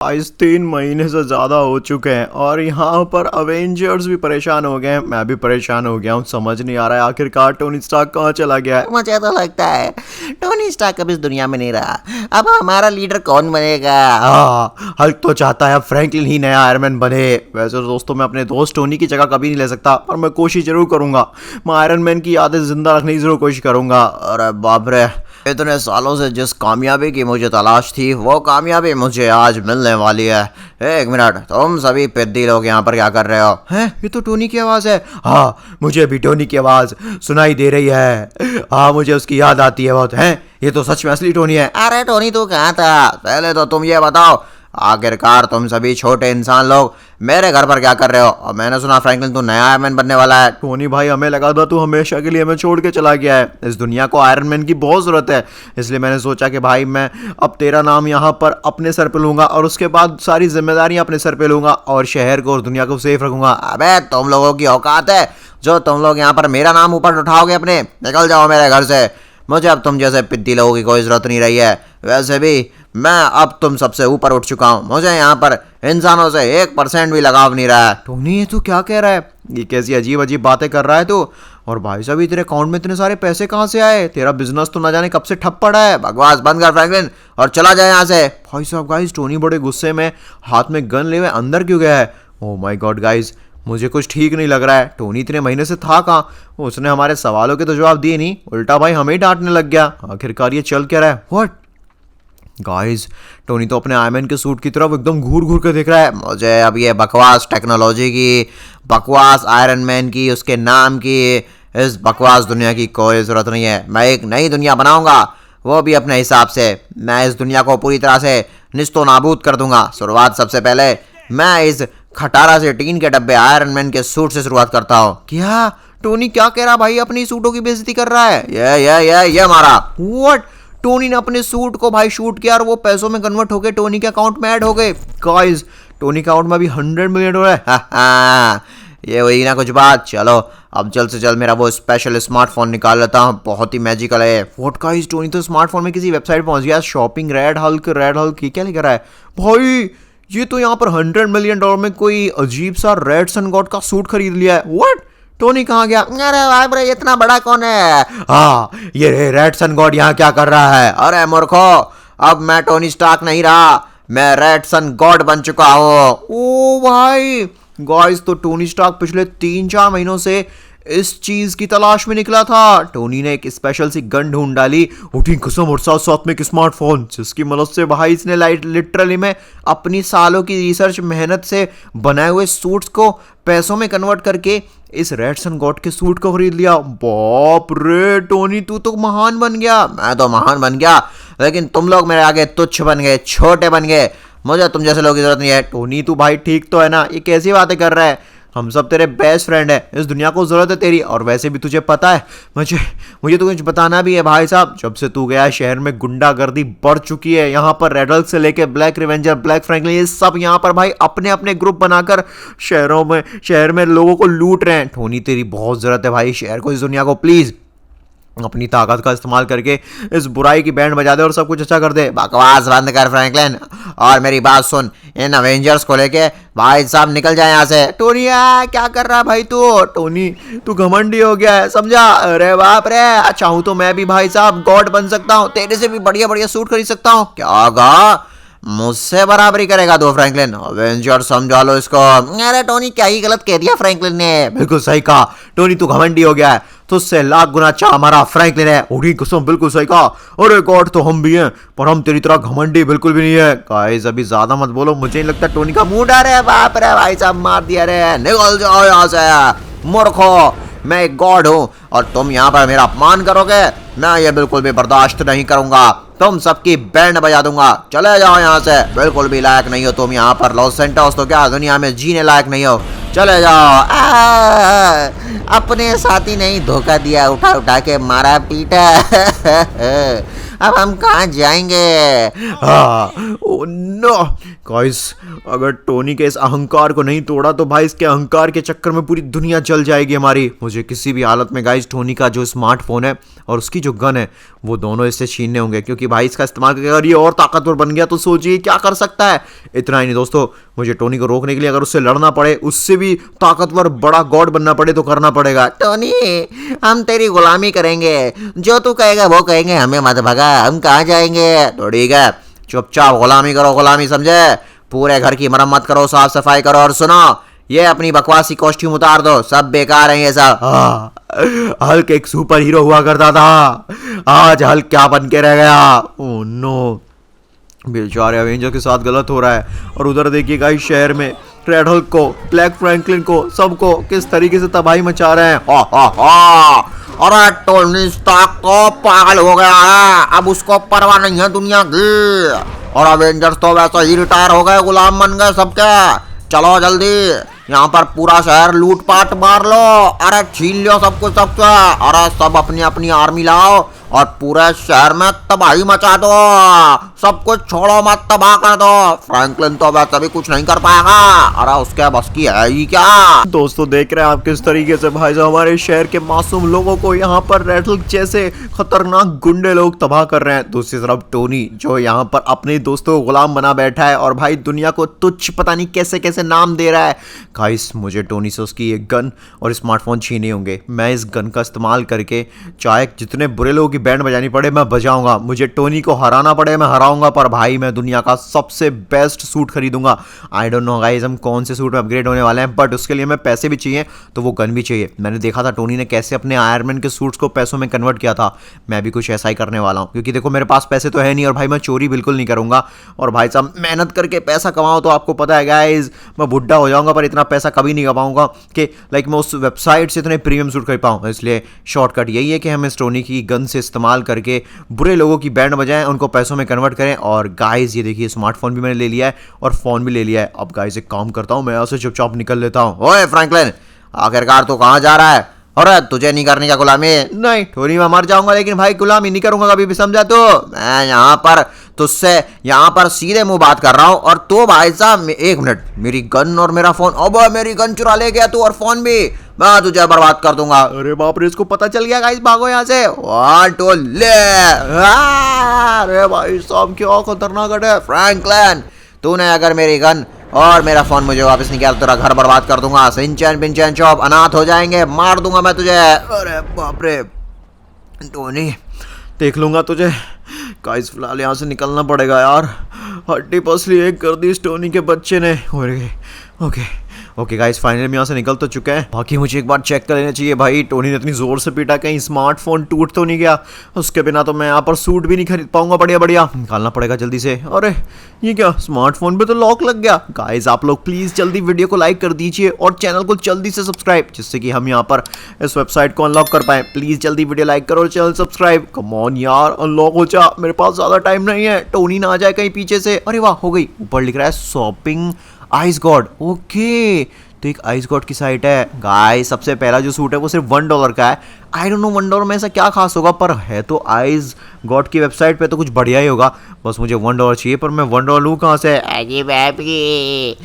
आज 3 महीने से ज़्यादा हो चुके हैं और यहाँ पर अवेंजर्स भी परेशान हो गए हैं। मैं भी परेशान हो गया हूँ। समझ नहीं आ रहा है आखिरकार टोनी स्टार्क कहाँ चला गया है। मुझे तो लगता है टोनी स्टार्क अब इस दुनिया में नहीं रहा। अब हमारा लीडर कौन बनेगा? हाँ, हल्क तो चाहता है अब फ्रैंकलिन ही नया आयरन मैन बने। वैसे तो दोस्तों मैं अपने दोस्त टोनी की जगह कभी नहीं ले सकता, पर मैं कोशिश जरूर करूंगा। मैं आयरन मैन की यादें जिंदा रखने की जरूर कोशिश करूंगा। अरे बाप रे, इतने सालों से जिस कामयाबी की मुझे तलाश थी वो कामयाबी मुझे आज मिलने वाली है। एक मिनट, तुम सभी पिद्दी लोग यहाँ पर क्या कर रहे हो? हैं, ये तो टोनी की आवाज़ है। हाँ, मुझे भी टोनी की आवाज़ सुनाई दे रही है। हाँ, मुझे उसकी याद आती है बहुत। हैं, ये तो सच में असली टोनी है। अरे टोनी तू कहाँ था? पहले तो तुम ये बताओ, आखिरकार तुम सभी छोटे इंसान लोग मेरे घर पर क्या कर रहे हो? और मैंने सुना फ्रैंकलिन तू नया आयरन मैन बनने वाला है। टोनी भाई, हमें लगा था तू हमेशा के लिए हमें छोड़ के चला गया है। इस दुनिया को आयरन मैन की बहुत जरूरत है, इसलिए मैंने सोचा कि भाई मैं अब तेरा नाम यहाँ पर अपने सर पे लूंगा और उसके बाद सारी जिम्मेदारियां अपने सर पे लूंगा और शहर को और दुनिया को सेफ रखूंगा। अबे तुम लोगों की औकात है जो तुम लोग यहाँ पर मेरा नाम ऊपर उठाओगे अपने? निकल जाओ मेरे घर से। मुझे अब तुम जैसे पिद्दी लोगों की कोई जरूरत नहीं रही है। वैसे भी मैं अब तुम सबसे ऊपर उठ चुका हूँ। मुझे यहाँ पर इंसानों से 1% भी लगाव नहीं रहा है। टोनी, ये तू क्या कह रहा है? ये कैसी अजीब अजीब बातें कर रहा है तू? और भाई साहब, तेरे अकाउंट में इतने सारे पैसे कहाँ से आए? तेरा बिजनेस तो ना जाने कब से ठप पड़ा है। बकवास बंद कर फ्रैंकलिन और चला जाए यहाँ से। भाई साहब, गाइस, टोनी बड़े गुस्से में हाथ में गन ले हुए अंदर क्यों गया है? ओह माय गॉड गाइस, मुझे कुछ ठीक नहीं लग रहा है। टोनी इतने महीने से था कहाँ? उसने हमारे सवालों के तो जवाब दिए नहीं, उल्टा भाई हमें ही डांटने लग गया। आखिरकार ये चल क्या रहा है? व्हाट गाइस, टोनी तो अपने आयरन मैन के सूट की तरफ एकदम घूर घूर के देख रहा है। मुझे अब ये बकवास टेक्नोलॉजी की, बकवास आयरन मैन की, उसके नाम की, इस बकवास दुनिया की कोई ज़रूरत नहीं है। मैं एक नई दुनिया बनाऊंगा, वो भी अपने हिसाब से। मैं इस दुनिया को पूरी तरह से निस्तो नाबूद कर दूंगा। शुरुआत सबसे पहले मैं इस खटारा से टीन के डब्बे आयरन मैन के सूट से शुरुआत करता हूँ। क्या टोनी क्या कह रहा भाई? अपनी सूटों की बेइज्जती कर रहा है। ये मारा। व्हाट? टोनी ने अपने सूट को भाई शूट किया और वो पैसों में कन्वर्ट हो गए, टोनी के अकाउंट में ऐड हो गए। गाइस, टोनी के अकाउंट में अभी 100 मिलियन हो रहा है। ये वही ना कुछ बात। चलो अब जल्द से जल्द मेरा वो स्पेशल स्मार्टफोन निकाल लेता हूँ, बहुत ही मैजिकल है। व्हाट गाइस, टोनी तो स्मार्टफोन में किसी वेबसाइट पहुंच गया। शॉपिंग रेड हल्क, ये क्या लिख रहा है भाई? ये तो यहाँ पर $100 मिलियन में कोई अजीब सा रेड सन गॉड का सूट खरीद लिया है। व्हाट? टोनी कहाँ गया? अरे भाई bre, इतना बड़ा कौन है? हाँ, ये रेड सन गॉड यहाँ क्या कर रहा है? अरे मूर्खो, अब मैं टोनी स्टार्क नहीं रहा, मैं रेड सन गॉड बन चुका हूँ। ओ भाई, गाइस तो टोनी स्टार्क पिछले 3-4 महीनों से इस चीज की तलाश में निकला था। टोनी ने एक स्पेशल सी गन ढूंढ डाली, उठी कसम, और साथ साथ में एक स्मार्टफोन, जिसकी मदद से भाई इसने लिटरली में अपनी सालों की रिसर्च मेहनत से बनाए हुए सूट्स को पैसों में कन्वर्ट करके इस रेड सन गॉड के सूट को खरीद लिया। बाप रे टोनी, तू तो महान बन गया। मैं तो महान बन गया, लेकिन तुम लोग मेरे आगे तुच्छ बन गए, छोटे बन गए। मुझे तुम जैसे लोगों की जरूरत नहीं है। टोनी तू भाई ठीक तो है ना? ये कैसी बातें कर रहा है? हम सब तेरे बेस्ट फ्रेंड है, इस दुनिया को जरूरत है तेरी। और वैसे भी तुझे पता है, मुझे तो कुछ बताना भी है भाई साहब। जब से तू गया है शहर में गुंडागर्दी बढ़ चुकी है। यहाँ पर रेड हल्क से लेके ब्लैक रिवेंजर, ब्लैक फ्रैंकलिन, ये सब यहाँ पर भाई अपने अपने ग्रुप बनाकर शहर में लोगों को लूट रहे हैं। टोनी तेरी बहुत जरूरत है भाई शहर को, इस दुनिया को। प्लीज अपनी ताकत का इस्तेमाल करके इस बुराई की बैंड बजा दे और सब कुछ अच्छा कर दे। बकवास बंद कर फ्रैंकलिन और मेरी बात सुन। इन अवेंजर्स को लेके भाई साहब निकल जाए यहाँ से। टोनी क्या कर रहा है भाई तू? टोनी तू घमंडी हो गया है, समझा? अरे बाप रे, चाहूँ तो मैं भी भाई साहब गॉड बन सकता हूँ, तेरे से भी बढ़िया बढ़िया सूट खरीद सकता हूँ। क्या गा? मुझसे बराबरी करेगा दो फ्रैंकलिन? अवेंजर समझा लो इसको। अरे टोनी, क्या ही गलत कह दिया फ्रैंकलिन ने? बिल्कुल सही कहा टोनी, तू घमंडी हो गया है। तुझसे लाख गुना अच्छा हमारा फ्रैंकलिन है। उठी कसम, बिल्कुल सही कहा। अरे गॉड तो हम भी हैं, पर हम तेरी तरह घमंडी बिल्कुल भी नहीं है। गाइस अभी ज्यादा मत बोलो, मुझे नहीं लगता टोनी का मुंह डरे। बाप रे, भाई साहब मार दिया रे। निकल जाओ यहाँ से मूर्खो। मैं एक गॉड हूँ और तुम यहाँ पर मेरा अपमान करोगे? मैं ये बिल्कुल भी बर्दाश्त नहीं करूंगा। तुम सबकी बैंड बजा दूंगा। चले जाओ यहाँ से, बिल्कुल भी लायक नहीं हो तुम यहाँ पर। लॉस सेंटोस तो क्या दुनिया में जीने लायक नहीं हो। चले जाओ। अपने साथी नहीं धोखा दिया, उठा उठा के मारा पीटा। अब हम कहाँ जाएंगे? ओ नो गाइस, अगर टोनी के इस अहंकार को नहीं तोड़ा तो भाई इसके अहंकार के चक्कर में पूरी दुनिया जल जाएगी हमारी। मुझे किसी भी हालत में गाइस टोनी का जो स्मार्टफोन है और उसकी जो गन है वो दोनों इससे छीनने होंगे, क्योंकि भाई इसका इस्तेमाल करके अगर ये और ताकतवर बन गया तो सोचिए क्या कर सकता है। इतना ही नहीं दोस्तों, मुझे टोनी को रोकने के लिए अगर उससे लड़ना पड़े, उससे भी ताकतवर बड़ा गॉड बनना पड़े तो करना पड़ेगा। टोनी, हम तेरी गुलामी करेंगे, जो तू कहेगा वो कहेंगे, हमें मत भगा, हम कहाँ जाएंगे? तो ठीक है, चुपचाप गुलामी करो, गुलामी समझे? पूरे घर की मरम्मत करो, साफ सफाई करो, और सुनो, ये अपनी बकवासी कॉस्ट्यूम उतार दो, सब बेकार है ये सब। हल्क एक सुपर हीरो हुआ करता था, आज हल्क क्या बन के रह गया। ओह नो, बेचारे अवेंजर के साथ गलत हो रहा है। और उधर देखिए गाइस शहर में रेड हल्क को, ब्लैक फ्रैंकलिन को, सबको किस तरीके से तबाही मचा रहे हैं। हा हा हा। अरे टोनी स्टार्क तो पागल हो गया है, अब उसको परवाह नहीं है दुनिया की। और अवेंजर्स तो वैसे ही रिटायर हो गए, गुलाम बन गए सबके। चलो जल्दी, यहाँ पर पूरा शहर लूटपाट मार लो, अरे छीन लो सब कुछ सबसे, अरे सब अपनी अपनी आर्मी लाओ और पूरे शहर में तबाही मचा दो, सब कुछ छोड़ो मत, तबाह कर दो। फ्रैंकलिन तो वैसे भी कुछ नहीं कर पाएगा, अरे उसके बस की है ही क्या। दोस्तों देख रहे हैं आप किस तरीके से भाई साहब हमारे शहर के मासूम लोगों को यहाँ पर रेड हल्क जैसे खतरनाक गुंडे लोग तबाह कर रहे हैं। दूसरी तरफ टोनी जो यहाँ पर अपने दोस्तों को गुलाम बना बैठा है और भाई दुनिया को तुच्छ पता नहीं कैसे कैसे नाम दे रहा है। गाइस मुझे टोनी से उसकी एक गन और स्मार्टफोन छीने होंगे। मैं इस गन का इस्तेमाल करके चाहे जितने बुरे लोगों की बैंड बजानी पड़े मैं बजाऊंगा, मुझे टोनी को हराना पड़े मैं हराऊंगा, पर भाई मैं दुनिया का सबसे बेस्ट सूट खरीदूंगा। आई डोंट नो गाइस हम कौन से सूट में अपग्रेड होने वाले हैं, बट उसके लिए मैं पैसे भी चाहिए तो वो गन भी चाहिए। मैंने देखा था टोनी ने कैसे अपने आयरन मैन के सूट्स को पैसों में कन्वर्ट किया था, मैं भी कुछ ऐसा ही करने वाला हूँ। क्योंकि देखो मेरे पास पैसे तो है नहीं और भाई मैं चोरी बिल्कुल नहीं करूंगा। और भाई साहब मेहनत करके पैसा कमाओ तो आपको पता है गाइस मैं बुढ़ा हो जाऊंगा पर इतना पैसा कभी नहीं कमाऊंगा कि लाइक मैं उस वेबसाइट से इतने प्रीमियम सूट खरीद पाऊँ। इसलिए शॉर्टकट यही है कि हम इस टोनी की गन से इस्तेमाल करके बुरे लोगों की बैंड बजाएं, उनको पैसों में कन्वर्ट करें। और गाइस ये देखिए स्मार्टफोन भी मैंने ले लिया है और फोन भी ले लिया है। अब गाइस एक काम करता हूँ, मैं यहाँ से चुपचाप निकल लेता हूँ। ओए फ्रैंकलिन, आखिरकार तू कहाँ जा रहा है? अरे तुझे नहीं करनी क्या गुलामी? नहीं टोनी मैं मर जाऊंगा लेकिन भाई गुलामी नहीं करूंगा कभी भी, समझा तू? मैं यहाँ पर तुझसे यहाँ पर सीधे मुंह बात कर रहा हूँ और तू भाई साहब एक मिनट, मेरी गन और मेरा फोन, अब मेरी गन चुरा ले गया तू और फोन भी, मैं तुझे बर्बाद कर दूंगा। अरे बाप रे इसको पता चल गया गाइस, भागो यहाँ से। तो ले। अरे भाई साहब क्या खतरनाक है। फ्रैंकलिन, तूने अगर मेरी गन और मेरा फोन मुझे वापस नहीं किया तो तेरा घर बर्बाद कर दूंगा, सिंचैन पिंचैन चौप अनाथ हो जाएंगे, मार दूंगा मैं तुझे। अरे बाप रे टोनी देख लूंगा तुझे। गाइस फिलहाल यहाँ से निकलना पड़ेगा यार, हड्डी पसली एक कर दी इस टोनी के बच्चे ने। ओके ओके गाइस फाइनली हम यहाँ से निकल तो चुके हैं। बाकी मुझे एक बार चेक कर लेना चाहिए भाई टोनी ने इतनी जोर से पीटा कहीं स्मार्टफोन टूट तो नहीं गया, उसके बिना तो मैं यहाँ पर सूट भी नहीं खरीद पाऊंगा। बढ़िया बढ़िया निकालना पड़ेगा जल्दी से। अरे ये क्या स्मार्टफोन पे तो लॉक लग गया। गाइस आप लोग प्लीज जल्दी वीडियो को लाइक कर दीजिए और चैनल को जल्दी से सब्सक्राइब, जिससे कि हम यहाँ पर इस वेबसाइट को अनलॉक कर पाए। प्लीज जल्दी वीडियो लाइक करो और चैनल सब्सक्राइब। कम ऑन यार अनलॉक हो जा, मेरे पास ज्यादा टाइम नहीं है, टोनी ना आ जाए कहीं पीछे से। अरे वाह हो गई, ऊपर लिख रहा है शॉपिंग आइस गॉड। ओके तो एक आइस गॉड की साइट है। गाइस सबसे पहला जो सूट है वो सिर्फ $1 का है। आई डोंट नो $1 में ऐसा क्या खास होगा, पर है तो आइस गॉड की वेबसाइट पे तो कुछ बढ़िया ही होगा। बस मुझे $1 चाहिए, पर मैं $1 लूँ कहाँ से? अरे बाप रे,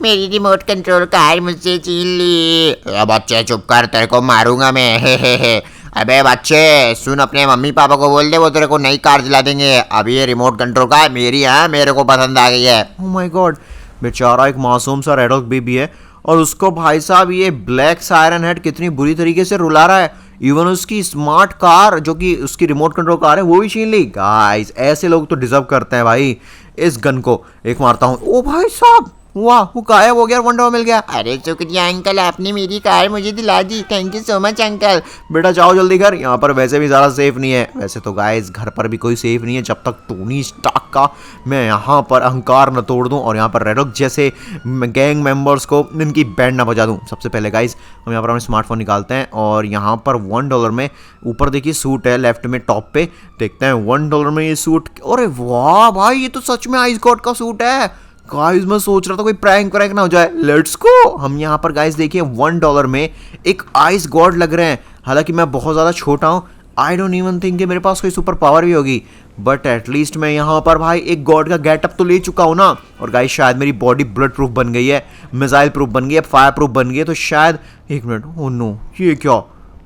मेरी रिमोट कंट्रोल कार मुझसे छीन ली। अब बच्चे चुप कर, तेरे को मारूंगा मैं। हे। अबे बच्चे सुन, अपने मम्मी पापा को बोल दे वो तेरे को नई कार दिला देंगे। अब ये रिमोट कंट्रोल कार मेरी है, मेरे को पसंद आ गई है। ओह माय गॉड, बेचारा एक मासूम सा रेड हॉक बेबी है और उसको भाई साहब ये ब्लैक सायरन हेड कितनी बुरी तरीके से रुला रहा है। इवन उसकी स्मार्ट कार जो कि उसकी रिमोट कंट्रोल कार है वो भी छीन ली। गाइस ऐसे लोग तो डिजर्व करते हैं भाई इस गन को। एक मारता हूँ। ओ भाई साहब वाह वो गायब हो गया, $1 मिल गया। अरे शुक्रिया अंकल, आपने मेरी कार मुझे दिला दी, thank you so much uncle. बेटा जाओ जल्दी घर, यहाँ पर वैसे भी ज़्यादा सेफ नहीं है। वैसे तो गाइस घर पर भी कोई सेफ नहीं है जब तक टोनी स्टार्क का मैं यहाँ पर अहंकार न तोड़ दूँ और यहाँ पर रेड हॉक जैसे गैंग मेंबर्स को इनकी बैंड ना बजा दूँ। सबसे पहले गाइस हम यहाँ पर अपने स्मार्टफोन निकालते हैं और यहाँ पर $1 में ऊपर देखिए सूट है लेफ्ट में टॉप पे, देखते हैं $1 में ये सूट। अरे वाह भाई ये तो सच में आइस गॉड का सूट है। गाइस मैं सोच रहा था कोई प्रैंक ना हो जाए। Let's go. हम यहाँ पर गाइस देखिए $1 में एक आइस गॉड लग रहे हैं। हालांकि मैं बहुत ज़्यादा छोटा हूँ, आई डोंट इवन थिंक कि मेरे पास कोई सुपर पावर भी होगी, बट एटलीस्ट मैं यहाँ पर भाई एक गॉड का गेटअप तो ले चुका हूँ ना। और गाइस शायद मेरी बॉडी बुलेट प्रूफ बन गई है, मिसाइल प्रूफ बन गई है, फायर प्रूफ बन गई है, तो शायद एक मिनट, ओ नो ये क्या,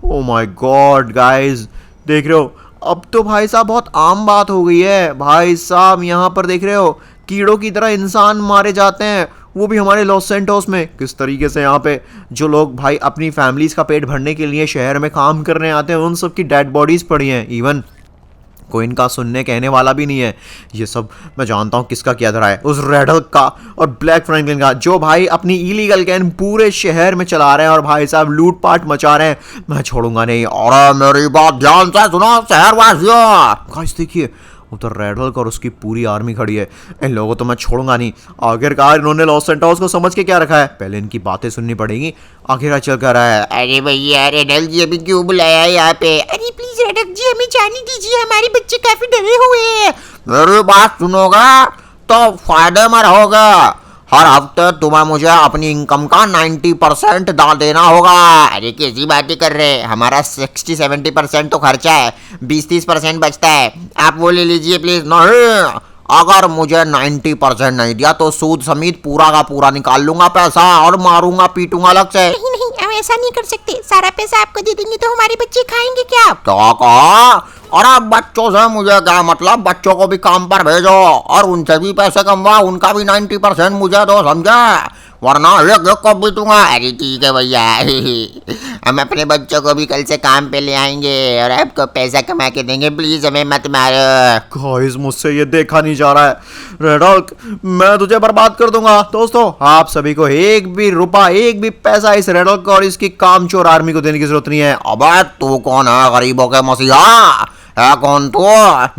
ओ माय गॉड गाइस देख रहे हो, अब तो भाई साहब बहुत आम बात हो गई है भाई साहब। यहाँ पर देख रहे हो कीड़ों की तरह इंसान मारे जाते हैं, वो भी हमारे लॉस सेंटोस में। किस तरीके से यहाँ पे जो लोग भाई अपनी फैमिलीज का पेट भरने के लिए शहर में काम करने आते हैं, उन सब की डेड बॉडीज पड़ी हैं। इवन कोई इनका सुनने कहने वाला भी नहीं है। ये सब मैं जानता हूँ किसका किया धरा है, उस रेड हल्क का और ब्लैक फ्रैंकलिन का, जो भाई अपनी इलीगल गैंग पूरे शहर में चला रहे हैं और भाई साहब लूट पाट मचा रहे हैं। मैं छोड़ूंगा नहीं। और मेरी बात ध्यान से सुनो शहरवासियों, गाइस देखिए उधर रेड हल्क और उसकी पूरी आर्मी खड़ी है। इन लोगों को तो मैं छोड़ूंगा नहीं। आखिरकार इन्होंने लॉस सेंटोस को समझ के क्या रखा है, पहले इनकी बातें सुननी पड़ेगी। आखिर चल कर रहा है। अरे भैया रेडल जी अभी क्यों बुलाया है यहाँ पे? अरे प्लीज रेडल जी हमें जाने दीजिए, हमारे बच्चे काफी डरे हुए हैं। मेरी बात सुनोगा तो फायदे में रहोगे। हर हफ्ते तुम्हें मुझे अपनी इनकम का 90% दान देना होगा। अरे कैसी बातें कर रहे हैं, हमारा 60-70% तो खर्चा है, 20-30% बचता है, आप वो ले लीजिए प्लीज। नहीं, अगर मुझे 90% नहीं दिया तो सूद समेत पूरा का पूरा निकाल लूंगा पैसा और मारूंगा पीटूंगा अलग से। नहीं नहीं हम ऐसा नहीं कर सकते, सारा पैसा आपको दे देंगे तो हमारे बच्चे खाएंगे क्या? क्या कहा? अरे बच्चों से मुझे क्या मतलब, बच्चों को भी काम पर भेजो और उनसे भी पैसे कमवाओ, उनका भी 90% मुझे दो, समझा? वरना एक एक को पीटूंगा। अरे ठीक है भैया हम अपने बच्चों को भी कल से काम पे ले आएंगे और आपको पैसा कमा के देंगे, प्लीज हमें मत मारो। गाइस मुझसे ये देखा नहीं जा रहा है रेड हल्क, मैं तुझे बर्बाद कर दूंगा। दोस्तों आप सभी को एक भी रुपया एक भी पैसा इस रेड हल्क और इसकी कामचोर आर्मी को देने की जरूरत नहीं है। अबे तू कौन है गरीबों के मसीहा? है कौन तू?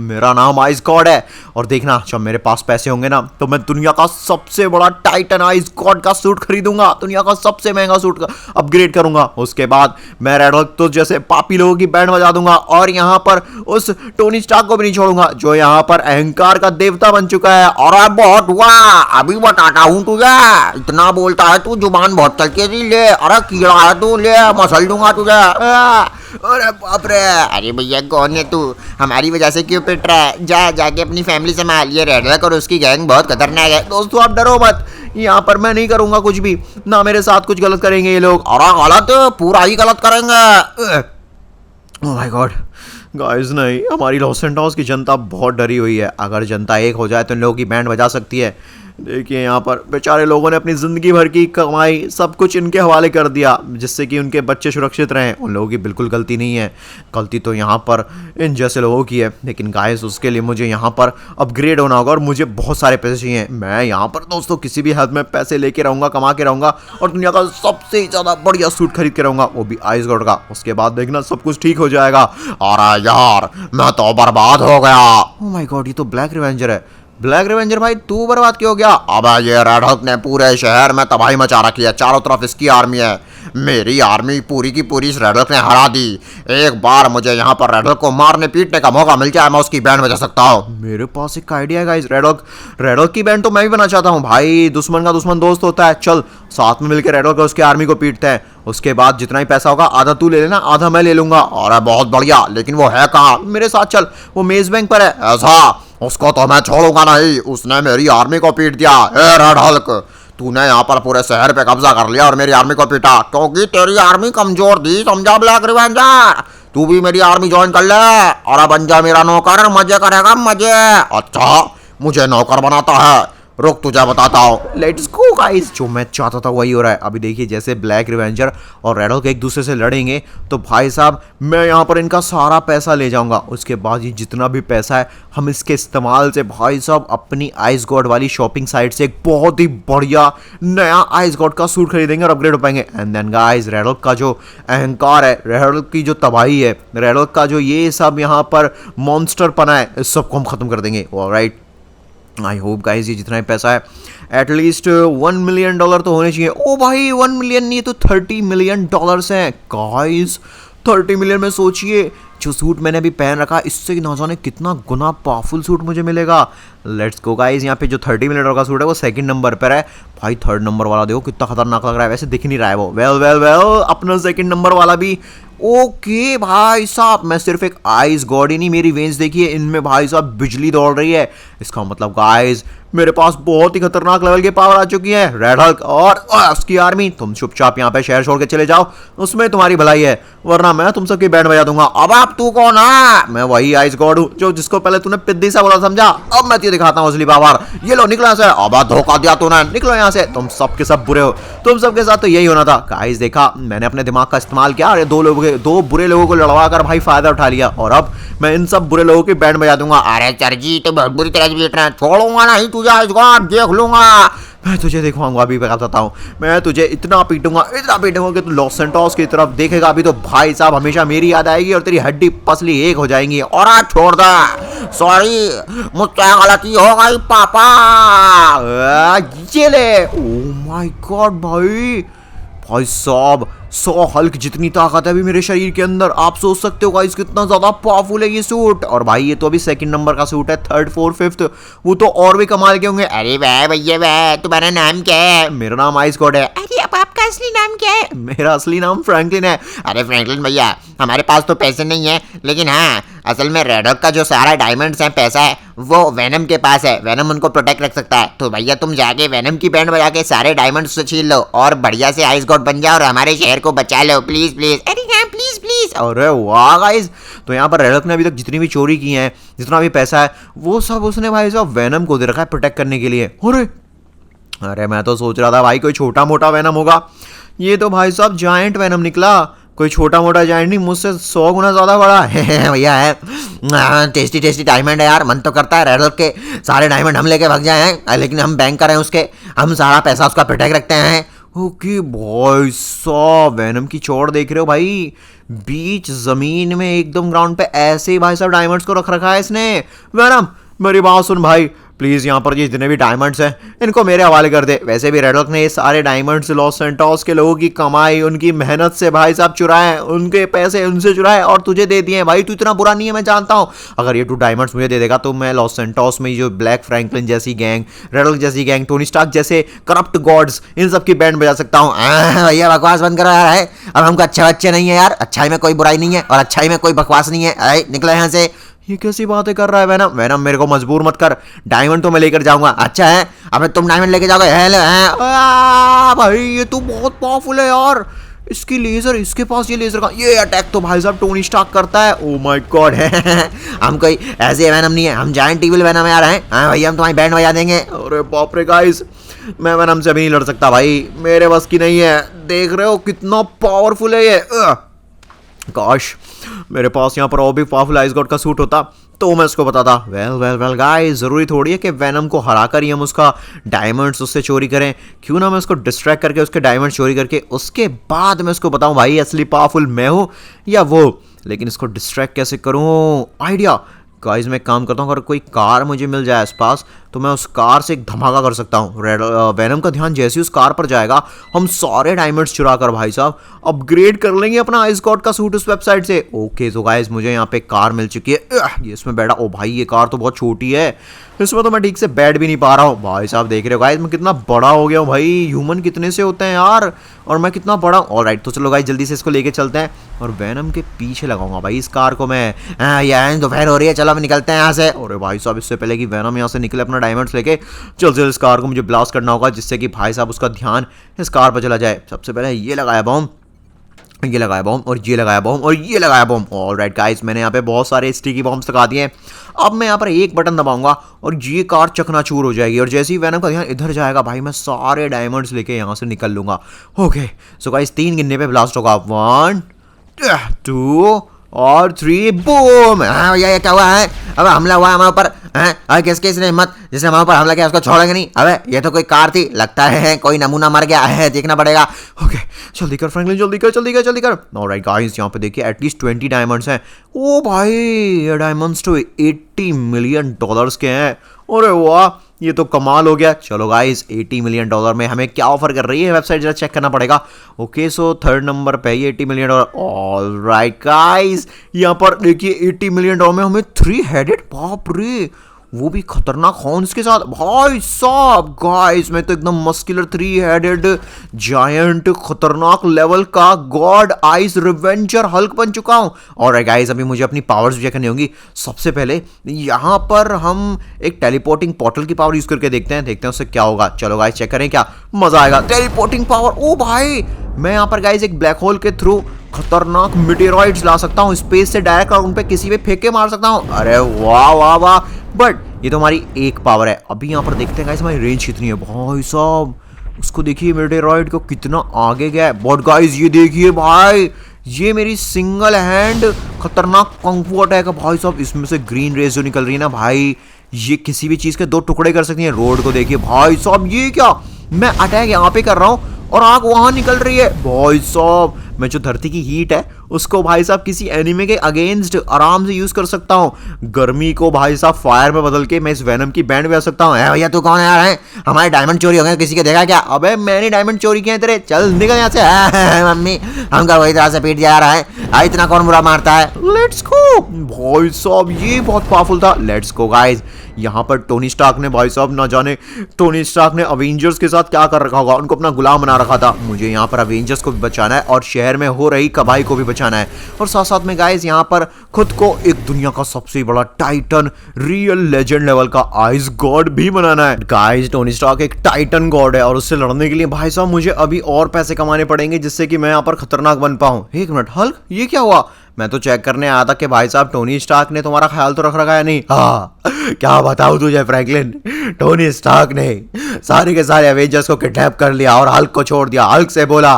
मेरा नाम आइस गॉड है और देखना जब मेरे पास पैसे होंगे ना तो मैं दुनिया का सबसे बड़ा टाइटन आइस गॉड का सूट खरीदूंगा, दुनिया का सबसे महंगा सूट अपग्रेड करूंगा। उसके बाद मैं रेड हल्क तो जैसे पापी लोगों की बैंड बजा दूंगा और यहाँ पर उस टोनी स्टार्क को भी नहीं छोड़ूंगा जो यहाँ पर अहंकार का देवता बन चुका है। और अब बहुत हुआ, अभी बताता हूँ तुझे। इतना बोलता है तू, जुबान बहुत चलती है। ले अरे कीड़ा है तू, ले मसल दूंगा तुझे। अरे बाप रे। अरे भैया कौन है तू, हमारी वजह से क्यों पिट रहा है? जा जाके अपनी फैमिली संभाल। ये रेड हल्क और उसकी गैंग बहुत खतरनाक है। दोस्तों आप डरो मत, यहाँ पर मैं नहीं करूंगा कुछ भी, ना मेरे साथ कुछ गलत करेंगे ये लोग। अरे गलत, पूरा ही गलत करेंगे। ओह माय गॉड गाइस, नहीं हमारी लॉस एंटोस की जनता बहुत डरी हुई है। अगर जनता एक हो जाए तो इन लोगों की बैंड बजा सकती है। देखिए यहाँ पर बेचारे लोगों ने अपनी ज़िंदगी भर की कमाई सब कुछ इनके हवाले कर दिया जिससे कि उनके बच्चे सुरक्षित रहें। उन लोगों की बिल्कुल गलती नहीं है, गलती तो यहाँ पर इन जैसे लोगों की है। लेकिन गाइस उसके लिए मुझे यहाँ पर अपग्रेड होना होगा और मुझे बहुत सारे पैसे चाहिए। मैं यहाँ पर दोस्तों किसी भी हालत में पैसे लेके रहूँगा, कमा के रहूँगा और दुनिया का सबसे ज़्यादा बढ़िया सूट खरीद के रहूँगा, वो भी आइस गॉड का। उसके बाद देखना सब कुछ ठीक हो जाएगा। अरे यार मैं तो बर्बाद हो गया। ओह माय गॉड, ये तो ब्लैक रिवेंजर है। ब्लैक रिवेंजर भाई तू बर्बाद क्यों हो गया? अब ये रेड हल्क ने पूरे शहर में तबाही मचा रखी है, चारों तरफ इसकी आर्मी है। मेरी आर्मी पूरी की पूरी इस रेड हल्क ने हरा दी। एक बार मुझे यहाँ पर रेड हल्क को मारने पीटने का मौका मिल जाए, मैं उसकी बैंड बजा सकता हूँ। मेरे पास एक आइडिया है गाइस, रेड हल्क की बैंड तो मैं भी बना चाहता हूँ भाई। दुश्मन का दुश्मन दोस्त होता है। चल साथ में मिलकर रेड हल्क और उसकी आर्मी को पीटते हैं। उसके बाद जितना ही पैसा होगा आधा तू ले लेना, आधा मैं ले लूंगा। अरे बहुत बढ़िया, लेकिन वो है कहाँ? मेरे साथ चल, वो मेज बैंक पर है। ऐसा? उसको तो मैं छोड़ूंगा नहीं, उसने मेरी आर्मी को पीट दिया। ए रेड हल्क, तूने यहाँ पर पूरे शहर पे कब्जा कर लिया और मेरी आर्मी को पीटा क्योंकि तेरी आर्मी कमजोर थी, समझा ब्लैक रिवेंजर? तू भी मेरी आर्मी ज्वाइन कर ले और बन जा मेरा नौकर, मजे करेगा मजे। अच्छा मुझे नौकर बनाता है, रुक तुझे बताता हूँ। लेट्स गो गाइस, जो मैं चाहता था वही हो रहा है। अभी देखिए जैसे ब्लैक रिवेंजर और रेड हल्क एक दूसरे से लड़ेंगे तो भाई साहब मैं यहाँ पर इनका सारा पैसा ले जाऊंगा। उसके बाद ये जितना भी पैसा है हम इसके इस्तेमाल से भाई साहब अपनी आइस गॉड वाली शॉपिंग साइट से एक बहुत ही बढ़िया नया आइस गॉड का सूट खरीदेंगे और अपग्रेड हो पाएंगे। And then guys Red Hulk का जो अहंकार है, रेड हल्क की जो तबाही है, रेड हल्क का जो ये सब यहाँ पर मॉन्स्टर पना है, इस सबको हम खत्म कर देंगे। ऑलराइट, आई होप गाइस ये जितना ही पैसा है एटलीस्ट $1 मिलियन तो होने चाहिए। ओ भाई 1 मिलियन नहीं तो $30 मिलियन हैं गाइस। 30 मिलियन में सोचिए जो सूट मैंने अभी पहन रखा इससे ना जाने कितना गुना पावरफुल सूट मुझे मिलेगा। लेट्स गो गाइस, यहाँ पे जो $30 मिलियन का सूट है वो सेकंड नंबर पर है। भाई थर्ड नंबर वाला देखो कितना खतरनाक लग रहा है, वैसे दिख नहीं रहा है वो। वेल अपना सेकंड नंबर वाला भी ओके भाई साहब, मैं सिर्फ एक आइस गॉड ही नहीं, मेरी वेन्स देखिए, इनमें भाई साहब बिजली दौड़ रही है। इसका मतलब गाइस मेरे पास बहुत ही खतरनाक लेवल की पावर आ चुकी है। रेड हल्क और उसकी आर्मी, तुम चुपचाप यहाँ पे शहर छोड़ के चले जाओ, उसमें तुम्हारी भलाई है, वरना मैं तुम सबकी बैंड बजा दूंगा। अब आप तू कौन है? मैं वही आइस गॉड हूँ जो जिसको पहले तूने पिद्दी सा बोला, समझा? अब मैं तुझे दिखाता हूँ असली पावर। ये लो निकला से, अब धोखा दिया तूने, निकलो यहाँ से, तुम सबके सब बुरे हो, तुम सबके साथ तो यही होना था। गाइस देखा, मैंने अपने दिमाग का इस्तेमाल किया और दो बुरे लोगों को लड़वा कर भाई फायदा उठा लिया, और अब मैं इन सब बुरे लोगों की बैंड बजा दूंगा। अरे सर जी तो बहुत बुरी तरह से पीट रहे हैं, छोड़ूंगा नहीं तुझे, इसको देख लूंगा। मैं तुझे दिखवाऊंगा, अभी बताता हूँ, मैं तुझे इतना पीटूंगा कि तू लॉस सेंटोस की तरफ देखेगा अभी तो भाई साहब हमेशा मेरी याद आएगी और तेरी हड्डी पसली एक हो जाएंगी। और आज छोड़ दे, सॉरी मुझसे गलती हो गई पापा। ये ले, ओ माय गॉड भाई, भाई साहब 100 हल्क जितनी ताकत है अभी मेरे शरीर के अंदर। आप सोच सकते हो गाइस कितना ज्यादा पावरफुल है ये सूट। और भाई ये तो अभी सेकंड नंबर का सूट है, थर्ड फोर्थ फिफ्थ वो तो और भी कमाल के होंगे। अरे वाह भैया वाह, तुम्हारा नाम क्या है? मेरा नाम आइस गॉड है। अरे अब आपका असली नाम क्या है? मेरा असली नाम फ्रैंकलिन है। अरे फ्रैंकलिन भैया, हमारे पास तो पैसे नहीं है, लेकिन हाँ असल में रेड हॉक का जो सारा डायमंड्स है, पैसा है, वो वेनम के पास है। वेनम उनको प्रोटेक्ट रख सकता है। तो भैया तुम जाके वेनम की बैंड बजा के सारे डायमंड्स से छीन लो और बढ़िया से आइस गॉड बन जाओ और हमारे शहर को बचा लो, प्लीज प्लीज। अरे हाँ प्लीज प्लीज। अरे वाह गाइस, तो यहाँ पर रेड हल्क ने अभी तक जितनी भी चोरी की है, जितना भी पैसा है, वो सब उसने भाई साहब वेनम को दे रखा है प्रोटेक्ट करने के लिए। अरे मैं तो सोच रहा था भाई कोई छोटा मोटा वेनम होगा, ये तो भाई साहब जायंट वेनम निकला। कोई छोटा मोटा जायंट नहीं, मुझसे 100 गुना ज्यादा बड़ा है। भैया है टेस्टी टेस्टी डायमंड है यार, मन तो करता है रेड हल्क के सारे डायमंड हम लेके भाग जाए हैं, लेकिन हम बैंकर हैं उसके, हम सारा पैसा उसका प्रोटेक्ट रखते हैं। ओके भाई साहब, वेनम की चौड़ देख रहे हो भाई, बीच जमीन में एकदम ग्राउंड पे ऐसे ही भाई साहब डायमंड्स को रख रखा है इसने। वेनम मेरी बात सुन भाई, प्लीज यहाँ पर ये जितने भी डायमंड्स हैं इनको मेरे हवाले कर दे। वैसे भी रेड हल्क ने ये सारे डायमंड्स लॉस सेंटोस के लोगों की कमाई, उनकी मेहनत से भाई साहब चुराए, उनके पैसे उनसे चुराए और तुझे दे दिए। भाई तू इतना बुरा नहीं है, मैं जानता हूँ। अगर ये 2 डायमंड्स मुझे दे देगा तो मैं लॉस सेंटोस में जो ब्लैक फ्रैंकलिन जैसी गैंग, रेड हल्क जैसी गैंग, टोनी स्टार्क जैसे करप्ट गॉड्स, इन सब की बैंड बजा सकता हूँ। भैया बकवास बंद करो यार, है अब हमको अच्छे बच्चे नहीं है यार, अच्छाई में कोई बुराई नहीं है और अच्छाई में कोई बकवास नहीं है। निकला यहाँ से। ये कैसी बातें कर रहा है वेनम? वेनम मेरे को मजबूर मत कर, डायमंड तो मैं लेकर जाऊंगा। अच्छा है, अब तुम डायमंड लेके जाओगे? भाई ये तो बहुत पावरफुल है यार, इसकी लेजर, इसके पास ये लेजर का ये अटैक तो भाई साहब टोनी स्टार्क करता है। ओ माय गॉड हम कोई ऐसे वेनम नहीं है, हम जायंट ईविल वेनम यार हैं। हाँ भैया हम तुम्हारी बैंड बजा देंगे। अरे बाप रे गाइस, मैं वेनम से भी नहीं लड़ सकता भाई, मेरे बस की नहीं है। देख रहे हो कितना पावरफुल है ये। काश मेरे पास यहाँ पर और भी पावरफुल आइस गॉड का सूट होता तो मैं उसको बताता। वेल वेल वेल गाइस, जरूरी थोड़ी है कि वेनम को हरा कर ही हम उसका डायमंड्स उससे चोरी करें। क्यों ना मैं उसको डिस्ट्रैक्ट करके उसके डायमंड चोरी करके उसके बाद मैं उसको बताऊं भाई असली पावरफुल मैं हूं या वो। लेकिन इसको डिस्ट्रैक्ट कैसे करूं? आइडिया गाइस, मैं एक काम करता हूँ, अगर कोई कार मुझे मिल जाए आसपास तो मैं उस कार से एक धमाका कर सकता हूँ। वेनम का ध्यान जैसे ही उस कार पर जाएगा, हम सारे डायमंड्स चुरा कर भाई साहब अपग्रेड कर लेंगे अपना आइस गॉड का सूट उस वेबसाइट से। ओके तो गाइस, मुझे यहाँ पे एक कार मिल चुकी है, ये इसमें बैठा। ओ भाई ये कार तो बहुत छोटी है, इसमें तो मैं ठीक से बैठ भी नहीं पा रहा हूँ। भाई साहब देख रहे हो गाइस, मैं कितना बड़ा हो गया हूँ भाई, ह्यूमन कितने से होते हैं यार, और मैं कितना बड़ा हूँ। ऑलराइट, तो चलो गाइस जल्दी से इसको लेके चलते हैं और वेनम के पीछे लगाऊंगा भाई इस कार को मैं। यार दोपहर हो रही है, चलो हम निकलते हैं यहाँ से। अरे भाई साहब, इससे पहले कि वेनम यहाँ से निकले अपना डायमंड्स लेके, चल इस कार को मुझे ब्लास्ट करना होगा जिससे कि भाई साहब उसका ध्यान इस कार पर चला जाए। सबसे पहले ये लगाया बॉम्ब, ये लगाया बॉम्ब और ये लगाया बॉम्ब और ये लगाया बॉम्ब। ऑलराइट गाइस, मैंने यहाँ पे बहुत सारे स्टिकी बॉम्ब्स लगा दिए हैं। अब मैं यहाँ पर एक बटन दबाऊंगा और ये कार चकनाचूर हो जाएगी, और जैसे ही वेनम का ध्यान इधर जाएगा भाई मैं सारे डायमंड्स लेके यहाँ से निकल लूंगा। ओके सो गाइस, 3 गिनने पे ब्लास्ट होगा, 1 2 और 3 बूम। हाँ भैया ये क्या हुआ है? अब हमला हुआ हमारे ऊपर। अरे किसकी इसने हिम्मत जिसने हमारे ऊपर हमला किया, उसको छोड़ेंगे नहीं। अबे ये तो कोई कार थी, लगता है कोई नमूना मर गया है, देखना पड़ेगा। ओके जल्दी कर फ्रैंकलिन, जल्दी कर जल्दी कर जल्दी कर। ऑलराइट गाइस, यहाँ पे देखिए एटलीस्ट 20 डायमंड्स हैं। ओ भाई ये डायमंड्स तो $80 मिलियन के हैं। अरे वाह, ये तो कमाल हो गया। चलो गाइस, $80 मिलियन में हमें क्या ऑफर कर रही है वेबसाइट, जरा चेक करना पड़ेगा। ओके सो थर्ड नंबर पे ये $80 मिलियन। ऑलराइट गाइस, यहाँ पर देखिए $80 मिलियन में हमें 3 हेडेड, बाप रे, वो भी खतरनाक हॉर्न्स के साथ। भाई साहब गाइस, मैं तो एकदम मस्कुलर 3 हेडेड जायंट खतरनाक लेवल का गॉड आइस रिवेंजर हल्क बन चुका हूं। और गाइस अभी मुझे अपनी पावर्स चेक करनी होंगी। सबसे पहले यहां पर हम एक टेलीपोर्टिंग पोर्टल की पावर यूज करके देखते हैं उससे क्या होगा। चलो गाइस चेक करें, क्या मजा आएगा। टेलीपोर्टिंग पावर, ओ भाई मैं यहाँ पर गाइस एक ब्लैक होल के थ्रू खतरनाक मीटेरॉइड्स ला सकता हूँ, स्पेस से डायरेक्ट उन पे किसी पे फेंक के मार सकता हूँ। अरे वाह वाह वाह। बट ये तो हमारी एक पावर है। अभी यहाँ पर देखते हैं गाइस हमारी रेंज कितनी है। भाई साहब उसको देखिए मीटेरॉइड को कितना आगे गया है। बट गाइस ये देखिए भाई, ये मेरी सिंगल हैंड खतरनाक कंफू अटैक है। भाई साहब इसमें से ग्रीन रेज जो निकल रही है ना भाई, ये किसी भी चीज के 2 टुकड़े कर सकती है। रोड को देखिए भाई साहब, ये क्या, मैं अटैक यहाँ पे कर रहा हूँ और आग वहां निकल रही है। भाई साहब मैं जो धरती की हीट है उसको भाई साहब किसी एनिमे के अगेंस्ट आराम से यूज कर सकता हूँ। गर्मी को भाई साहब फायर में बदल के मैं इस वेनम की बैंड बजा सकता हूँ। भैया तू कौन है यार, है हमारे डायमंड चोरी हो गए, किसी के देखा क्या? अबे मैंने डायमंड चोरी किए तेरे, चल निकल यहाँ से। मम्मी हमका वही तरह से पीट जा रहा है, इतना कौन बुरा मारता है। Let's go. भाई साहब ये बहुत पावरफुल था। Let's go guys. यहाँ पर टोनी स्टार्क ने भाई साहब ना जाने टोनी स्टार्क ने अवेंजर्स के साथ क्या कर रखा होगा, उनको अपना गुलाम बना रखा था। मुझे यहाँ पर अवेंजर्स को भी बचाना है और शहर में हो रही कबाई को भी बचाना है, और साथ साथ में गाइस यहाँ पर खुद को एक दुनिया का सबसे बड़ा टाइटन रियल लेजेंड लेवल का आइस गॉड भी बनाना है। गाइस टोनी स्टार्क एक टाइटन गॉड है और उससे लड़ने के लिए भाई साहब मुझे अभी और पैसे कमाने पड़ेंगे जिससे कि मैं यहाँ पर खतरनाक बन पाऊं। एक मिनट, हल्क ये क्या हुआ? मैं तो चेक करने आया था कि भाई साहब टोनी स्टार्क ने तुम्हारा ख्याल तो रख रखा है नहीं। हाँ क्या बताऊं तुझे फ्रैंकलिन, टोनी स्टार्क ने सारे के सारे अवेंजर्स को किडनैप कर लिया और हल्क को छोड़ दिया। हल्क से बोला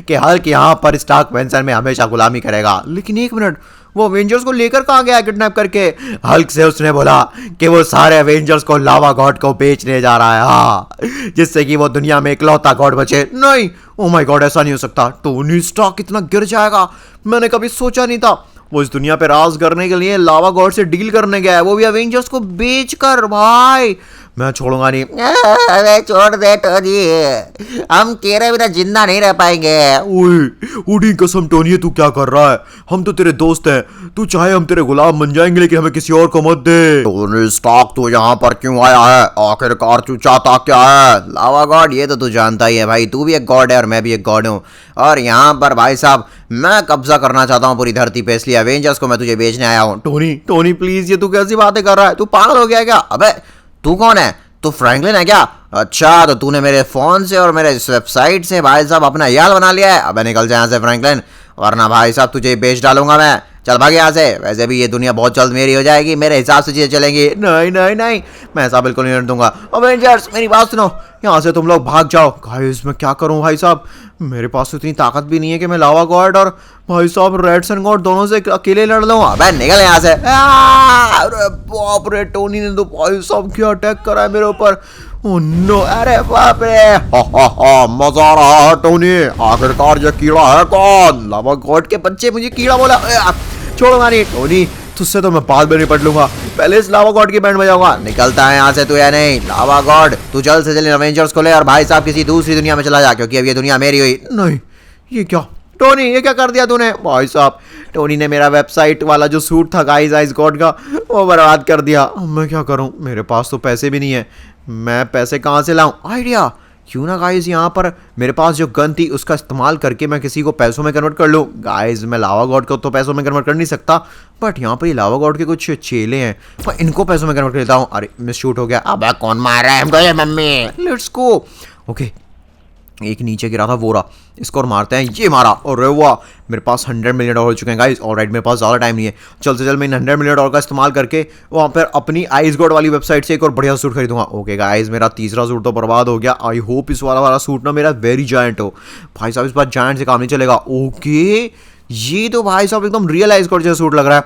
कि हल्क यहाँ पर स्टार्क मैंशन में हमेशा गुलामी करेगा। लेकिन एक मिनट, वो अवेंजर्स को लेकर कहाँ गया किडनैप करके? हल्क से उसने बोला कि वो सारे अवेंजर्स को लावा गॉड को बेचने जा रहा है। हाँ, जिससे कि वो दुनिया में इकलौता गॉड बचे। नहीं, ओ माय गॉड ऐसा नहीं हो सकता। टोनी स्टार्क कितना गिर जाएगा, मैंने कभी सोचा नहीं था। वो इस दुनिया पे राज करने के लिए लावा गॉड से डील करने गया है, वो भी अवेंजर्स को बेचकर। भाई मैं छोड़ूंगा नहीं। अरे छोड़ दे टोनी, हम तेरे बिना जिंदा नहीं रह पाएंगे। उड़ी कसम टोनी, तू क्या कर रहा है? हम तो तेरे दोस्त हैं, तू चाहे हम तेरे गुलाम बन जाएंगे लेकिन हमें किसी और को मत दे। टोनी स्टार्क तू यहाँ पर क्यों आया है? आखिरकार तू चाहता क्या है? लावा गॉड ये तो तू जानता ही है भाई, तू भी एक गॉड है और मैं भी एक गॉड हूँ, और यहाँ पर भाई साहब मैं कब्जा करना चाहता हूँ पूरी धरती पे, इसलिए अवेंजर्स को मैं तुझे बेचने आया हूँ। टोनी प्लीज, ये तू कैसी बातें कर रहा है? तू पागल हो गया क्या? अबे तू कौन है? तू फ्रैंकलिन है क्या? अच्छा तो तूने मेरे फोन से और मेरे वेबसाइट से भाई साहब अपना याल बना लिया है। अबे निकल जा यहाँ से फ्रैंकलिन, वरना भाई साहब तुझे बेच डालूंगा मैं। चल भाग यहाँ से। वैसे भी ये दुनिया बहुत जल्द मेरी हो जाएगी, मेरे हिसाब से चीजें चलेंगी। नहीं नहीं नहीं, मैं ऐसा बिल्कुल नहीं दूंगा। अवेंजर्स मेरी बात सुनो, यहाँ से तुम लोग भाग जाओ। गाइस मैं क्या करूँ भाई साहब, मेरे पास तो इतनी ताकत भी नहीं है कि मैं लावा गॉड और भाई साहब रेड सन गॉड दोनों से अकेले लड़ लूँ। अबे निकल यहाँ से। अरे बाप रे, टोनी ने तो भाई साहब क्या अटैक करा है मेरे ऊपर। ओह नो, अरे बाप रे। मजा आ रहा है टोनी, आखिरकार ये कीड़ा है कौन? लावा गॉड के बच्चे मुझे कीड़ा बोला। छोड़ूंगा नहीं टोनी, तुझसे तो मैं बाद में निपट लूंगा, पहले इस लावा गॉड की बैंड बजाऊंगा। निकलता है यहाँ से तू या नहीं? लावा गॉड तू जल्द से जल्द अवेंजर्स को ले और भाई साहब किसी दूसरी दुनिया में चला जा, क्योंकि अब ये दुनिया मेरी हुई। नहीं ये क्या टोनी, ये क्या कर दिया तूने? भाई साहब टोनी ने मेरा वेबसाइट वाला जो सूट था गाइस आइस गॉड का, वो बर्बाद कर दिया। मैं क्या करूं, मेरे पास तो पैसे भी नहीं है, मैं पैसे कहाँ से लाऊं? आइडिया, क्यों ना गाइस यहाँ पर मेरे पास जो गन थी उसका इस्तेमाल करके मैं किसी को पैसों में कन्वर्ट कर लूँ। गाइस मैं लावा गॉड को तो पैसों में कन्वर्ट कर नहीं सकता, बट यहाँ पर ये लावा गॉड के कुछ चेले हैं, मैं इनको पैसों में कन्वर्ट कर लेता हूँ। अरे मिस शूट हो गया। अब कौन मार रहा है हमको? ये मम्मी। Let's go. ओके, एक नीचे गिरा था वो रहा, इसको और मारते हैं। ये मारा, और वाह मेरे पास $100 मिलियन हो चुके हैं गाइस। ऑलराइट मेरे पास ज़्यादा टाइम नहीं है, जल्द से जल्द मैं $100 मिलियन का इस्तेमाल करके वहाँ पर अपनी आइस गॉड वाली वेबसाइट से एक और बढ़िया सूट खरीदूंगा। ओके गाइस मेरा तीसरा सूट तो बर्बाद हो गया। आई होप इस वाला सूट ना मेरा वेरी जायंट हो। भाई साहब इस बार जायंट से काम नहीं चलेगा। ओके ये तो भाई साहब एकदम रियल आइस गॉड जैसा सूट लग रहा है।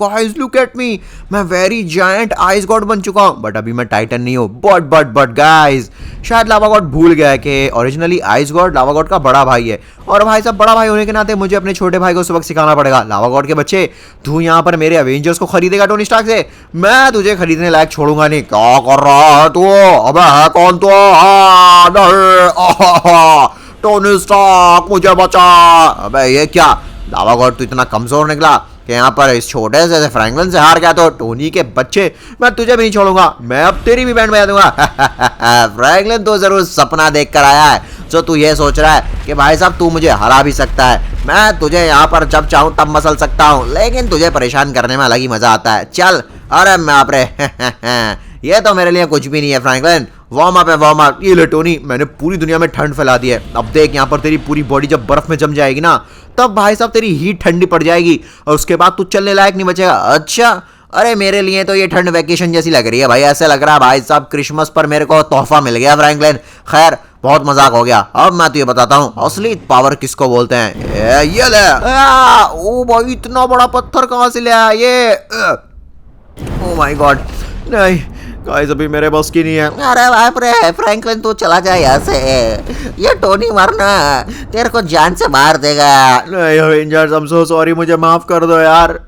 गाइस लुक एट मी, मैं वेरी जायंट आइस गॉड बन चुका हूं, बट अभी मैं टाइटन नहीं हूं। बट गाइस शायद लावा गॉड भूल गया है कि ओरिजिनली आइस गॉड लावा गॉड का बड़ा भाई है, और भाई साहब बड़ा भाई होने के नाते मुझे अपने छोटे भाई को सबक सिखाना पड़ेगा। लावा गॉड के बच्चे, तू यहाँ पर मेरे अवेंजर्स को खरीदेगा टोनी स्टार्क से? मैं तुझे खरीदने लायक छोड़ूंगा नहीं। क्या कर रहा है तू? अबे है कौन तू? टोनी स्टार्क मुझे बचा। अबे ये क्या, लावा गॉड तू इतना कमजोर निकला? कि यहाँ पर इस छोटे से फ्रैंकलिन से हार गया तो टोनी के बच्चे मैं तुझे भी नहीं छोड़ूंगा, मैं अब तेरी भी बैंड बजा दूंगा। फ्रैंकलिन तो जरूर सपना देख कर आया है, जो तू ये सोच रहा है कि भाई साहब तू मुझे हरा भी सकता है, मैं तुझे यहाँ पर जब चाहूँ तब मसल सकता हूँ, लेकिन तुझे परेशान करने में अलग ही मजा आता है। चल, अरे मैं आपरे ये तो मेरे लिए कुछ भी नहीं है फ्रैंकलिन, वार्म अप है वार्म अप। ये ले टोनी, मैंने पूरी दुनिया में ठंड फैला दी है, अब देख यहाँ पर तेरी पूरी बॉडी जब बर्फ में जम जाएगी ना, तब भाई साहब तेरी हीट ठंडी पड़ जाएगी और उसके बाद तू चलने लायक नहीं बचेगा। अच्छा, अरे मेरे लिए तो ये ठंड वैकेशन जैसी लग रही है भाई, ऐसे लग रहा है भाई साहब क्रिसमस पर मेरे को तोहफा मिल गया फ्रैंकलिन। खैर बहुत मजाक हो गया, अब मैं तुझे बताता हूँ असली पावर किसको बोलते हैं। ये ले, ओ भाई इतना बड़ा पत्थर कहाँ से ले आया ये, ओ माय गॉड, नहीं गाइस अभी मेरे बस की नहीं है। अरे बाप रे फ्रैंकलिन, तू चला जा यहाँ से, ये टोनी मरना तेरे को जान से मार देगा। नहीं Avengers, I am so sorry, मुझे माफ कर दो यार,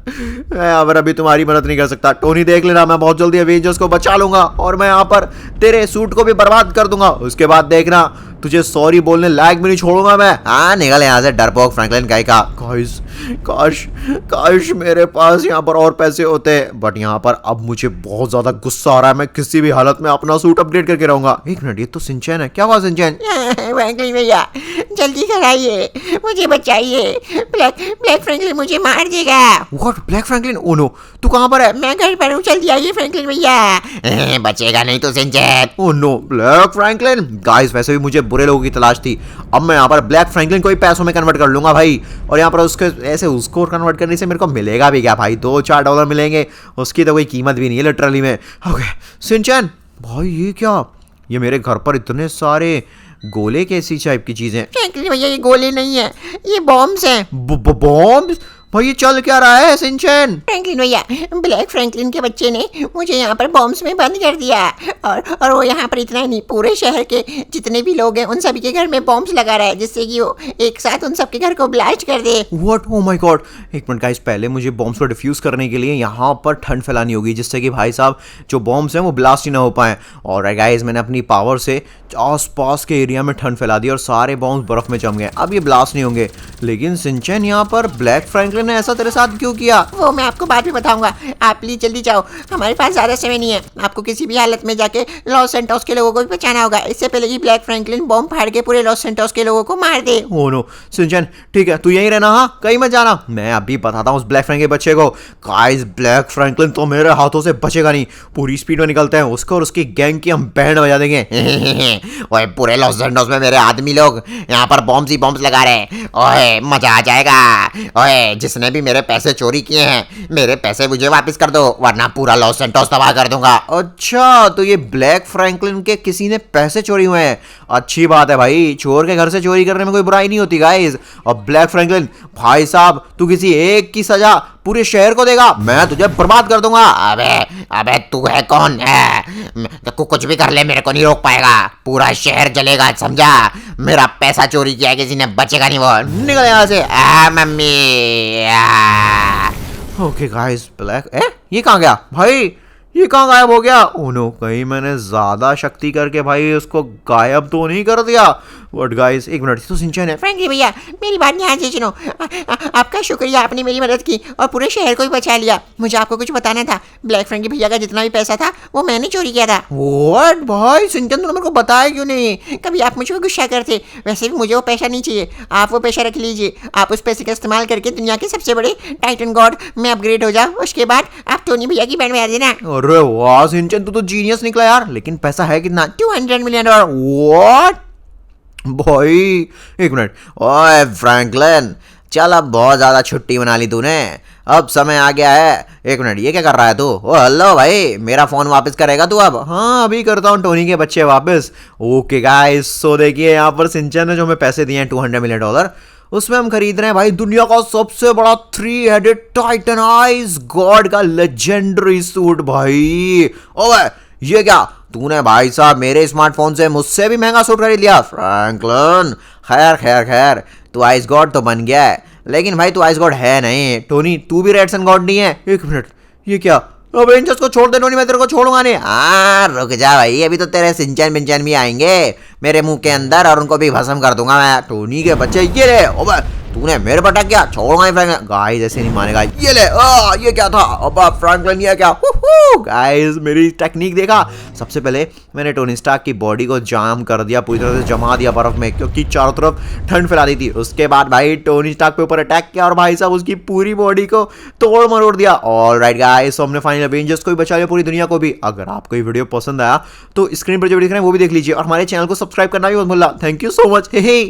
मैं यहाँ पर अभी तुम्हारी मदद नहीं कर सकता। टोनी देख लेना, मैं बहुत जल्दी अवेंजर्स को बचा लूंगा और मैं यहाँ पर तेरे सूट को भी बर्बाद कर दूंगा, उसके बाद देखना तुझे सॉरी बोलने लायक भी नहीं छोड़ूंगा मैं। हाँ निकल यहाँ से डरपोक फ्रैंकलिन गाय का। गाइस काश काश मेरे पास यहाँ पर और पैसे होते, बट यहाँ पर अब मुझे बहुत ज्यादा गुस्सा आ रहा है, मैं किसी भी हालत में अपना सूट अपडेट करके रहूंगा। एक मिनट, ये तो सिंचैन है, क्या हुआ सिंचैन? फ्रैंकलिन भैया जल्दी कराइए, मुझे बचाइए, ब्लैक ब्लैक फ्रैंकलिन मुझे मार देगा। What, black Franklin? Oh no, तू कहाँ पर है? मैं घर पर हूँ, जल्दी आइए फ्रैंकलिन भैया। बचेगा नहीं तो Shinchan. Oh no, black Franklin. Guys वैसे भी मुझे बुरे लोगों की तलाश थी, अब मैं यहाँ पर ब्लैक फ्रैंकलिन को ही पैसों में कन्वर्ट कर लूंगा भाई, और यहाँ पर उसके ऐसे उसको कन्वर्ट करने से मेरे को मिलेगा भी क्या भाई, $2-4 मिलेंगे, उसकी तो कोई कीमत भी नहीं है लिटरली में। ओके सिंचैन भाई, ये क्या, ये मेरे घर पर इतने सारे गोले कैसी टाइप की चीजें? फ्रैंकलिन भैया ये गोले नहीं है, ये बॉम्ब्स हैं। बॉम्ब? भाई ये चल क्या रहा है सिंचैन? फ्रैंकलिन भैया, ब्लैक फ्रैंकलिन के बच्चे ने मुझे यहाँ पर बॉम्ब्स में बंद कर दिया, और वो यहाँ पर इतना ही नहीं, पूरे शहर के जितने भी लोग हैं उन सभी के घर में बॉम्ब्स लगा रहा है, जिससे कि वो एक साथ उन सबके घर को ब्लास्ट कर दे। व्हाट, ओ माय गॉड, एक मिनट गाइस, पहले मुझे बॉम्ब्स को डिफ्यूज करने के लिए यहाँ पर ठंड फैलानी होगी, जिससे कि भाई साहब जो बॉम्ब्स हैं वो ब्लास्ट ही ना हो पाए। और गाइस मैंने अपनी पावर से आसपास के एरिया में ठंड फैला दी और सारे बॉम्ब्स बर्फ में जम गए, अब ये ब्लास्ट नहीं होंगे। लेकिन सिंचैन यहाँ पर ब्लैक फ्रैंकलिन ने ऐसा तेरे साथ क्यों किया? वो मैं आपको बाद में बताऊंगा, आप प्लीज जल्दी जाओ, हमारे पास ज्यादा समय नहीं है, आपको किसी भी हालत में जाके लॉस सेंटोस के लोगों को भी बचाना होगा, इससे पहले कि ब्लैक फ्रैंकलिन बॉम्ब फाड़ के पूरे लॉस सेंटोस के लोगों को मार दे। ओ नो सिंचैन, ठीक है तू यहीं रहना, हाँ कहीं मत जाना, मैं अभी बताता हूँ उस ब्लैक फ्रैंक के बच्चे को। गाइस ब्लैक फ्रैंकलिन तो मेरे हाथों से बचेगा नहीं, पूरी स्पीड में निकलते हैं, उसको और उसकी गैंग की हम बैंड बजा देंगे। ओए पूरे लॉस सेंटोस में मेरे आदमी लोग यहाँ पर बॉम्ब्स ही बॉम्ब्स लगा रहे हैं, ओए मजा आ जाएगा। ओए जिसने भी मेरे पैसे चोरी किए हैं, मेरे पैसे मुझे वापस कर दो, वरना पूरा लॉस सेंटोस तबाह कर दूंगा। अच्छा तो ये ब्लैक फ्रैंकलिन के किसी ने पैसे चोरी हुए हैं, अच्छी बात है भाई, चोर के घर से चोरी करने में कोई बुराई नहीं होती गाइस। और ब्लैक फ्रैंकलिन भाई साहब तू किसी एक की सजा पूरे शहर को देगा, मैं तुझे बर्बाद कर दूंगा। अबे अबे तू है कौन है, तू कुछ भी कर ले मेरे को नहीं रोक पाएगा, पूरा शहर जलेगा समझा, मेरा पैसा चोरी किया किसी ने, बचेगा नहीं वो, निकल यहाँ से। मम्मी ओके गाइस ब्लैक, ये कहाँ गया भाई, ये कहाँ गायब हो गया? ओह नो, कहीं मैंने ज्यादा शक्ति करके भाई उसको गायब तो नहीं कर दिया? बट गाइस एक मिनट, तो सिंचैन है। फ्रैंकलिन भैया मेरी बात ध्यान से सुनो, आपका शुक्रिया, आपने मेरी मदद की और पूरे शहर को ही बचा लिया। मुझे आपको कुछ बताना था, ब्लैक फ्रैंकलिन भैया का जितना भी पैसा था वो मैंने चोरी किया था। व्हाट भाई, सिंचैन तूने मेरे को बताया क्यों नहीं? कभी आप मुझे गुस्सा करते, वैसे भी मुझे वो पैसा नहीं चाहिए, आप वो पैसा रख लीजिए, आप उस पैसे का इस्तेमाल करके दुनिया के सबसे बड़े टाइटन गॉड में अपग्रेड हो जाओ, उसके बाद आप टोनी भैया की बैंड बजा देना। अरे वाह सिंचैन, तू तो जीनियस निकला यार, लेकिन पैसा है कितना? $200 मिलियन। व्हाट भाई, एक मिनट, ओए फ्रैंकलिन चल, अब बहुत ज्यादा छुट्टी बना ली तूने, अब समय आ गया है। एक मिनट, ये क्या कर रहा है तू? ओ हेलो भाई, मेरा फोन वापस करेगा तू अब? हाँ अभी करता हूँ टोनी के बच्चे वापस। ओके गाइस, सो देखिए यहाँ पर सिंचैन ने जो हमें पैसे दिए हैं $200 मिलियन, उसमें हम खरीद रहे हैं भाई दुनिया का सबसे बड़ा 3-हेडेड टाइटनाइज गॉड का लेजेंडरी सूट भाई। ओए ये क्या, तूने भाई साहब मेरे स्मार्टफोन से मुझसे भी महंगा सूट खरीद लिया फ्रैंकलिन? खैर खैर खैर, तू आइस गॉड तो बन गया है, लेकिन भाई तू आइस गॉड है नहीं। टोनी तू भी रेड सन गॉड नहीं है। एक मिनट, ये क्या, अवेंजर्स को छोड़ दे टोनी, मैं तेरे को छोड़ूंगा नहीं। रुक जा भाई, अभी तो तेरे सिंचैन बिंचैन भी आएंगे मेरे मुंह के अंदर और उनको भी भस्म कर दूंगा मैं। टोनी के बच्चे ये रे, ओबे तूने मेरे पर अटैक किया, छोड़ूंगा नहीं फ्रैंकलिन। गाइस ऐसे नहीं मानेगा, ये ले ये क्या था, अब फ्रैंकलिन ये क्या। गाइस मेरी टेक्निक देखा, सबसे पहले मैंने टोनी स्टार्क की बॉडी को जाम कर दिया, पूरी तरह से जमा दिया बर्फ में, क्योंकि चारों तरफ ठंड फैला दी थी। उसके बाद भाई टोनी स्टार्क के ऊपर अटैक किया और भाई साहब उसकी पूरी बॉडी को तोड़ मरोड़ दिया। ऑलराइट गाइस, हमने फाइनल अवेंजर्स को भी बचा लिया, पूरी दुनिया को भी। अगर आपको ये वीडियो पसंद आया तो स्क्रीन पर जो वीडियो दिख रहा है वो भी देख लीजिए और हमारे चैनल को सब्सक्राइब करना भी मत भूलना। Thank you so much. Hey